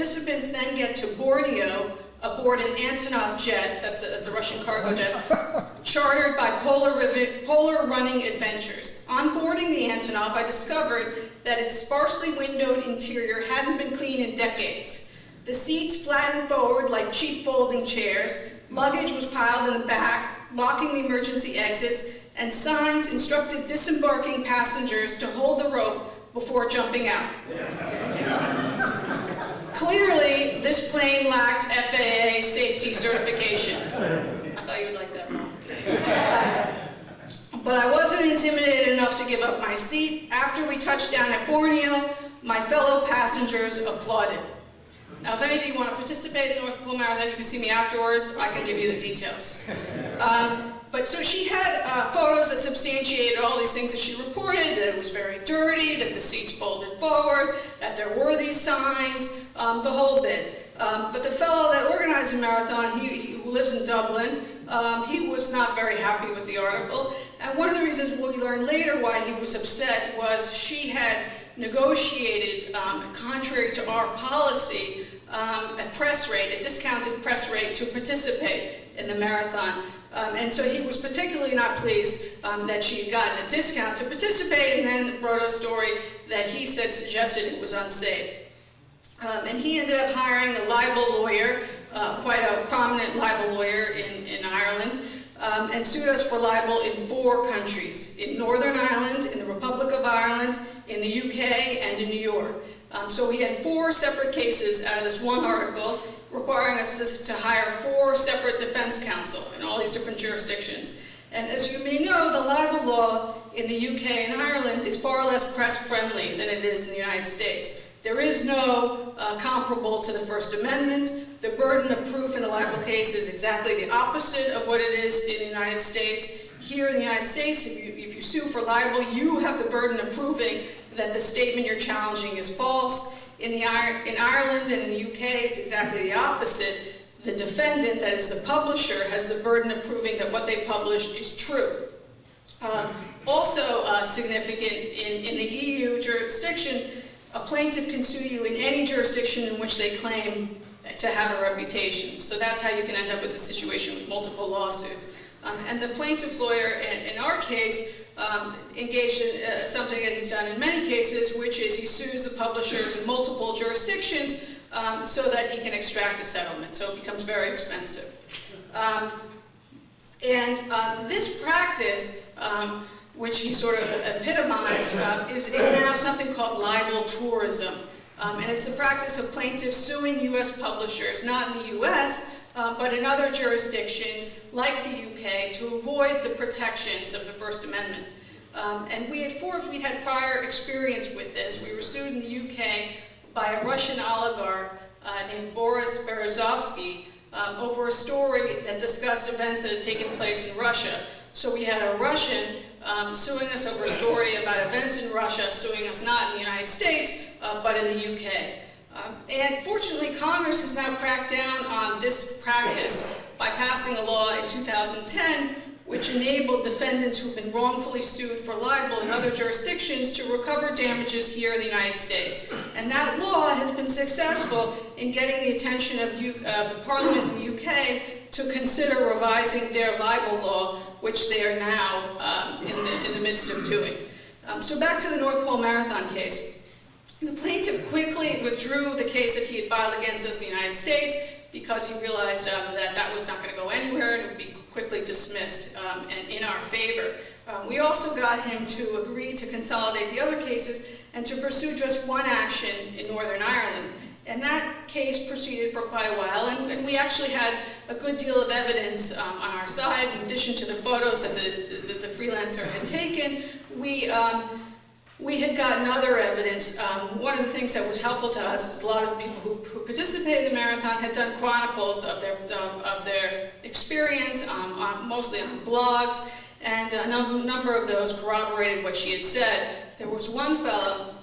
Participants then get to Borneo aboard an Antonov jet, that's a Russian cargo jet, chartered by Polar Running Adventures. On boarding the Antonov, I discovered that its sparsely windowed interior hadn't been cleaned in decades. The seats flattened forward like cheap folding chairs, luggage was piled in the back, blocking the emergency exits, and signs instructed disembarking passengers to hold the rope before jumping out. Clearly, this plane lacked FAA safety certification. I thought you would like that one. But I wasn't intimidated enough to give up my seat. After we touched down at Borneo, my fellow passengers applauded. Now, if any of you want to participate in the North Pole Marathon, you can see me afterwards. I can give you the details. But so she had photos that substantiated all these things that she reported, that it was very dirty, that the seats folded forward, that there were these signs, the whole bit. But the fellow that organized the marathon, who lives in Dublin, he was not very happy with the article. And one of the reasons we learned later why he was upset was she had negotiated, contrary to our policy, a press rate, a discounted press rate to participate in the marathon. And so he was particularly not pleased that she had gotten a discount to participate, and then wrote a story that he said suggested it was unsafe. And he ended up hiring a libel lawyer, quite a prominent libel lawyer in Ireland, and sued us for libel in 4 countries: in Northern Ireland, in the Republic of Ireland, in the UK, and in New York. So we had 4 separate cases out of this one article, requiring us to hire 4 separate defense counsel in all these different jurisdictions. And as you may know, the libel law in the UK and Ireland is far less press-friendly than it is in the United States. There is no comparable to the First Amendment. The burden of proof in a libel case is exactly the opposite of what it is in the United States. Here in the United States, if you sue for libel, you have the burden of proving that the statement you're challenging is false. In Ireland and in the UK, it's exactly the opposite. The defendant, that is the publisher, has the burden of proving that what they published is true. Also significant in the EU jurisdiction, a plaintiff can sue you in any jurisdiction in which they claim to have a reputation. So that's how you can end up with a situation with multiple lawsuits. And the plaintiff's lawyer, in our case, engaged in something that he's done in many cases, which is he sues the publishers in multiple jurisdictions so that he can extract a settlement. So it becomes very expensive. This practice, which he sort of epitomized, is now something called libel tourism. And it's the practice of plaintiffs suing U.S. publishers, not in the U.S., but in other jurisdictions, like the UK, to avoid the protections of the First Amendment. And we at Forbes, we had prior experience with this. We were sued in the UK by a Russian oligarch named Boris Berezovsky over a story that discussed events that had taken place in Russia. So we had a Russian suing us over a story about events in Russia, suing us not in the United States, but in the UK. And fortunately, Congress has now cracked down on this practice by passing a law in 2010 which enabled defendants who've been wrongfully sued for libel in other jurisdictions to recover damages here in the United States. And that law has been successful in getting the attention of the Parliament in the UK to consider revising their libel law, which they are now in the midst of doing. So back to the North Pole Marathon case. The plaintiff quickly withdrew the case that he had filed against us in the United States because he realized that that was not going to go anywhere and it would be quickly dismissed and in our favor. We also got him to agree to consolidate the other cases and to pursue just one action in Northern Ireland. And that case proceeded for quite a while, and we actually had a good deal of evidence on our side. In addition to the photos that the freelancer had taken, we had gotten other evidence. One of the things that was helpful to us is a lot of the people who participated in the marathon had done chronicles of their experience, mostly on blogs, and a number of those corroborated what she had said. There was one fellow,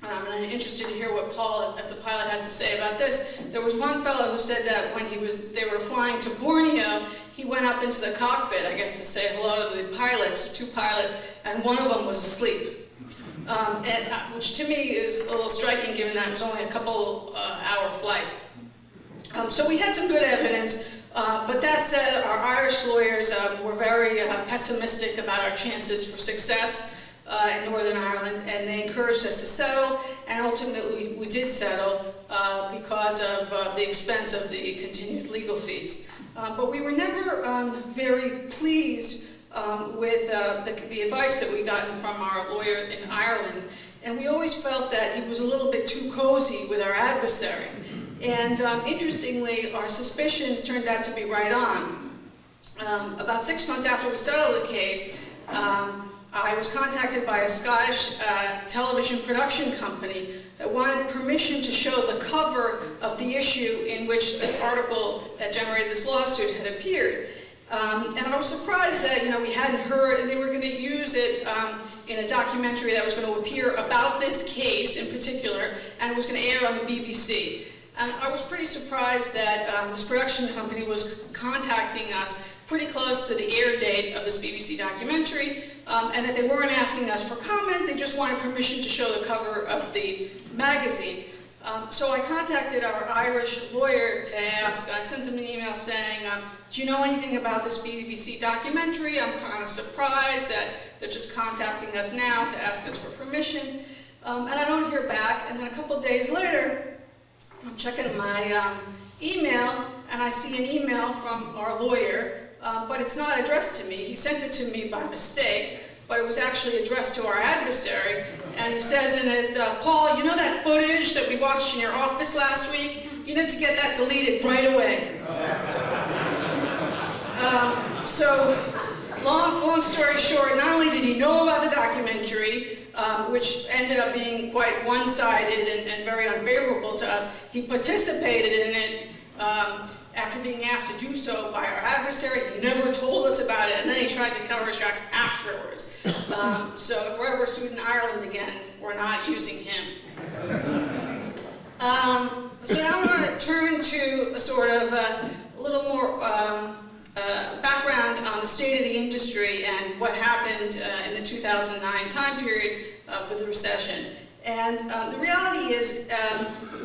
and I'm interested to hear what Paul, as a pilot, has to say about this. There was one fellow who said that when they were flying to Borneo, he went up into the cockpit, I guess, to say hello to the pilots, 2 pilots, and one of them was asleep. which to me is a little striking given that it was only a couple hour flight. So we had some good evidence, but that said, our Irish lawyers were very pessimistic about our chances for success in Northern Ireland, and they encouraged us to settle, and ultimately we did settle because of the expense of the continued legal fees. But we were never very pleased with the advice that we gotten from our lawyer in Ireland, and we always felt that he was a little bit too cozy with our adversary. And interestingly, our suspicions turned out to be right on. About 6 months after we settled the case, I was contacted by a Scottish television production company that wanted permission to show the cover of the issue in which this article that generated this lawsuit had appeared. And I was surprised that, we hadn't heard, and they were going to use it in a documentary that was going to appear about this case in particular, and it was going to air on the BBC. And I was pretty surprised that this production company was contacting us pretty close to the air date of this BBC documentary, and that they weren't asking us for comment, they just wanted permission to show the cover of the magazine. So I contacted our Irish lawyer to ask, I sent him an email saying, do you know anything about this BBC documentary? I'm kind of surprised that they're just contacting us now to ask us for permission. And I don't hear back, and then a couple days later, I'm checking my email, and I see an email from our lawyer, but it's not addressed to me. He sent it to me by mistake, but it was actually addressed to our adversary, and he says in it, Paul, you know that footage that we watched in your office last week? You need to get that deleted right away. So, long story short, not only did he know about the documentary, which ended up being quite one-sided and very unfavorable to us, he participated in it after being asked to do so by our adversary. He never told us about it, and then he tried to cover his tracks afterwards. So if we're ever sued in Ireland again, we're not using him. So now I want to turn to a sort of a little more background on the state of the industry and what happened in the 2009 time period with the recession. And the reality is,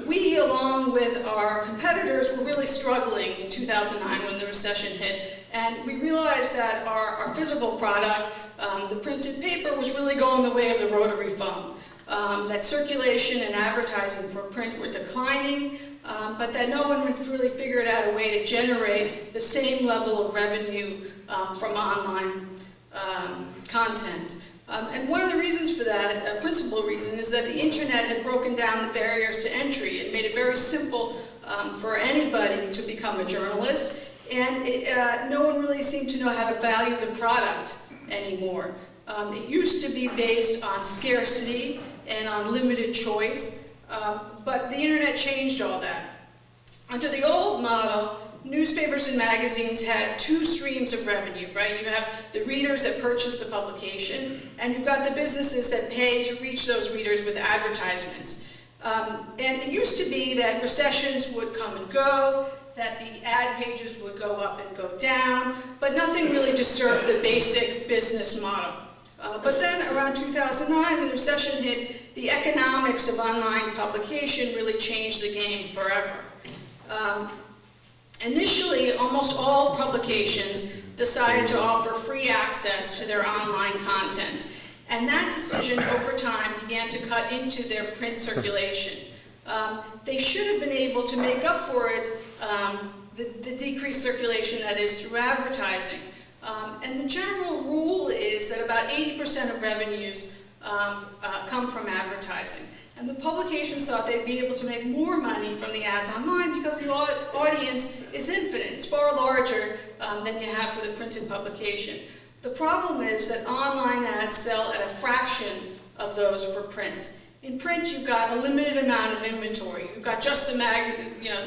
we, along with our competitors, were really struggling in 2009 when the recession hit. And we realized that our physical product, the printed paper, was really going the way of the rotary phone. That circulation and advertising for print were declining, but that no one had really figured out a way to generate the same level of revenue from online content. And one of the reasons for that, a principal reason, is that the internet had broken down the barriers to entry. It made it very simple for anybody to become a journalist, and no one really seemed to know how to value the product anymore. It used to be based on scarcity and on limited choice, but the internet changed all that. Under the old model, newspapers and magazines had two streams of revenue, right? You have the readers that purchase the publication, and you've got the businesses that pay to reach those readers with advertisements. And it used to be that recessions would come and go, that the ad pages would go up and go down, but nothing really disturbed the basic business model. But then around 2009, when the recession hit, the economics of online publication really changed the game forever. Initially, almost all publications decided to offer free access to their online content, and that decision over time began to cut into their print circulation. They should have been able to make up for it, the decreased circulation that is through advertising. And the general rule is that about 80% of revenues come from advertising. And the publications thought they'd be able to make more money from the ads online because the audience is infinite. It's far larger than you have for the printed publication. The problem is that online ads sell at a fraction of those for print. In print, you've got a limited amount of inventory. You've got just the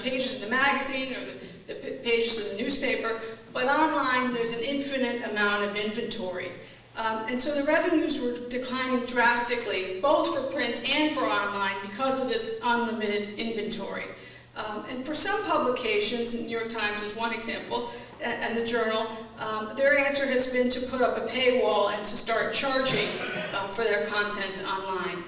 pages of the magazine or the pages of the newspaper, but online there's an infinite amount of inventory. And so the revenues were declining drastically, both for print and for online, because of this unlimited inventory. And for some publications, and New York Times is one example, and the Journal, their answer has been to put up a paywall and to start charging for their content online.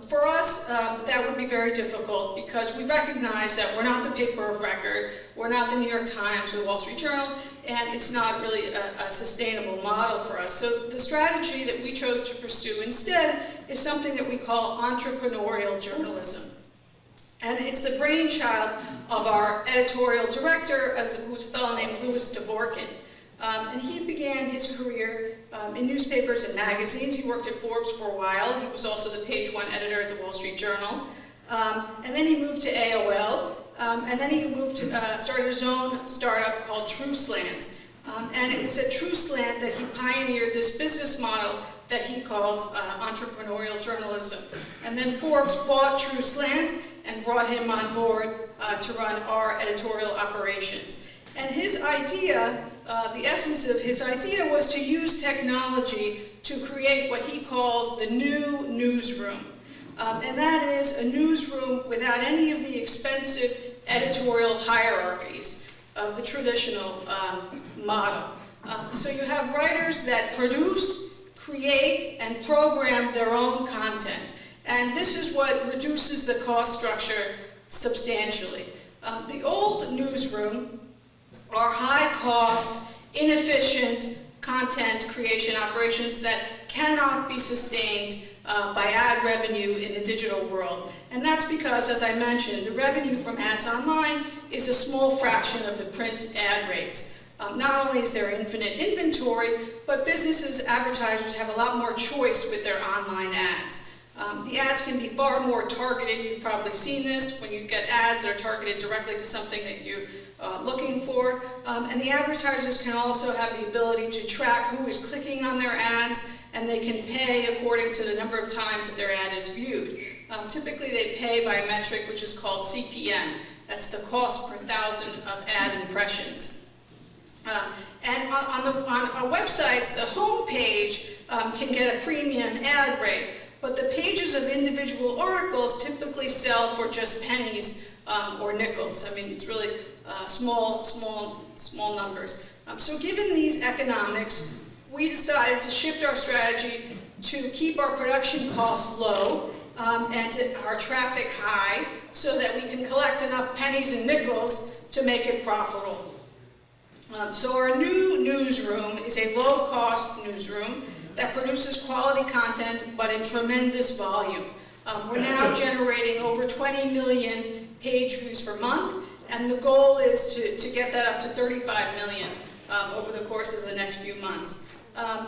For us, that would be very difficult because we recognize that we're not the paper of record, we're not the New York Times or the Wall Street Journal, and it's not really a sustainable model for us. So the strategy that we chose to pursue instead is something that we call entrepreneurial journalism. And it's the brainchild of our editorial director, who's a fellow named Louis Dvorkin. And he began his career in newspapers and magazines. He worked at Forbes for a while. He was also the page one editor at the Wall Street Journal. And then he moved to AOL. And then he moved to, started his own startup called TrueSlant. And it was at TrueSlant that he pioneered this business model that he called entrepreneurial journalism. And then Forbes bought TrueSlant and brought him on board to run our editorial operations. And his idea, the essence of his idea, was to use technology to create what he calls the new newsroom. And that is a newsroom without any of the expensive editorial hierarchies of the traditional model. So you have writers that produce, create, and program their own content. And this is what reduces the cost structure substantially. The old newsroom are high-cost, inefficient content creation operations that cannot be sustained by ad revenue in the digital world. And that's because, as I mentioned, the revenue from ads online is a small fraction of the print ad rates. Not only is there infinite inventory, but businesses, advertisers have a lot more choice with their online ads. The ads can be far more targeted. You've probably seen this when you get ads that are targeted directly to something that you're looking for. And the advertisers can also have the ability to track who is clicking on their ads, and they can pay according to the number of times that their ad is viewed. Typically they pay by a metric which is called CPM. That's the cost per thousand of ad impressions. And on our websites, the home page can get a premium ad rate, but the pages of individual articles typically sell for just pennies or nickels. I mean, it's really small numbers. So given these economics, we decided to shift our strategy to keep our production costs low and our traffic high so that we can collect enough pennies and nickels to make it profitable. So our new newsroom is a low-cost newsroom that produces quality content, but in tremendous volume. We're now generating over 20 million page views per month, and the goal is to get that up to 35 million over the course of the next few months.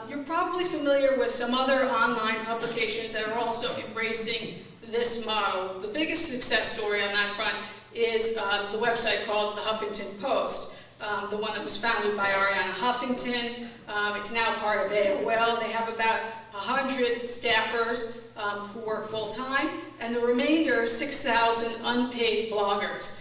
You're probably familiar with some other online publications that are also embracing this model. The biggest success story on that front is the website called The Huffington Post. The one that was founded by Arianna Huffington. It's now part of AOL. They have about 100 staffers who work full-time, and the remainder, 6,000 unpaid bloggers.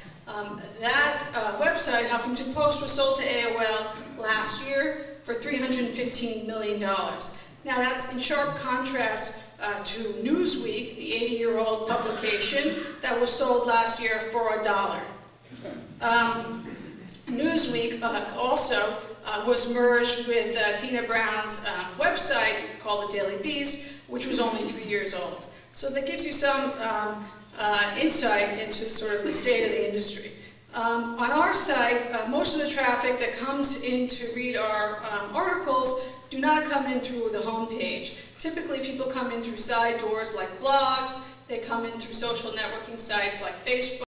That website, Huffington Post, was sold to AOL last year for $315 million. Now that's in sharp contrast to Newsweek, the 80-year-old publication that was sold last year for $1. Newsweek also was merged with Tina Brown's website called The Daily Beast, which was only 3 years old. So that gives you some insight into sort of the state of the industry. On our site, most of the traffic that comes in to read our articles do not come in through the home page. Typically people come in through side doors like blogs, they come in through social networking sites like Facebook,